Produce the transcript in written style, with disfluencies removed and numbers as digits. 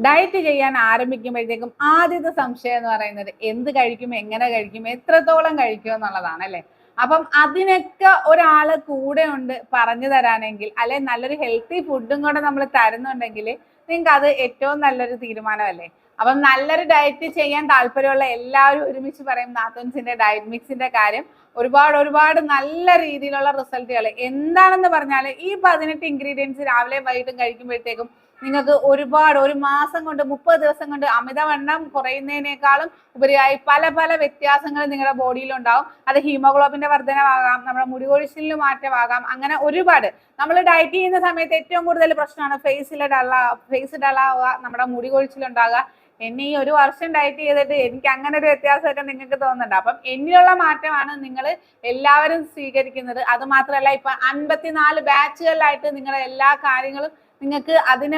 Diet ചെയ്യാൻ ആരംഭിക്കുമ്പോഴത്തേക്കും ആദ്യത്തെ സംശയം എന്ന് പറയുന്നത് എന്ത് കഴിക്കും, എങ്ങനെ കഴിക്കും, എത്രത്തോളം കഴിക്കും എന്നുള്ളതാണ് അല്ലേ. അപ്പം അതിനൊക്കെ ഒരാള് കൂടെ ഉണ്ട് പറഞ്ഞു തരാനെങ്കിൽ, അല്ലെ നല്ലൊരു ഹെൽത്തി ഫുഡും കൂടെ നമ്മൾ തരുന്നുണ്ടെങ്കിൽ നിങ്ങൾക്ക് അത് ഏറ്റവും നല്ലൊരു തീരുമാനമല്ലേ. അപ്പം നല്ലൊരു ഡയറ്റ് ചെയ്യാൻ താല്പര്യമുള്ള എല്ലാവരും ഒരുമിച്ച് പറയും നാത്തൂൻസിന്റെ ഡയറ്റ് മിക്സിന്റെ കാര്യം. ഒരുപാട് നല്ല രീതിയിലുള്ള റിസൾട്ടുകൾ എന്താണെന്ന് പറഞ്ഞാൽ ഈ 18 ഇൻഗ്രീഡിയൻസ് രാവിലെ വൈകിട്ടും കഴിക്കുമ്പോഴത്തേക്കും നിങ്ങൾക്ക് ഒരു മാസം കൊണ്ട് 30 ദിവസം കൊണ്ട് അമിതവണ്ണം കുറയുന്നതിനേക്കാളും ഉപരിയായി പല വ്യത്യാസങ്ങൾ നിങ്ങളുടെ ബോഡിയിൽ ഉണ്ടാവും. അത് ഹീമോഗ്ലോബിന്റെ വർധനവാകാം, നമ്മുടെ മുടികൊഴിച്ചിലിന് മാറ്റമാകാം, അങ്ങനെ ഒരുപാട്. നമ്മൾ ഡയറ്റ് ചെയ്യുന്ന സമയത്ത് ഏറ്റവും കൂടുതൽ പ്രശ്നമാണ് ഫേസ് ഡള്ളാവുക, നമ്മുടെ മുടികൊഴിച്ചിലുണ്ടാകുക. എന്നെ ഈ ഒരു വർഷം ഡയറ്റ് ചെയ്തിട്ട് എനിക്ക് അങ്ങനെ ഒരു വ്യത്യാസമൊക്കെ നിങ്ങൾക്ക് തോന്നുന്നുണ്ട്. അപ്പം എന്നിലുള്ള മാറ്റമാണ് നിങ്ങൾ എല്ലാവരും സ്വീകരിക്കുന്നത്. അത് മാത്രമല്ല ഇപ്പൊ 54 ബാച്ചുകളിലായിട്ട് നിങ്ങളുടെ എല്ലാ കാര്യങ്ങളും നിങ്ങൾക്ക് അതിന്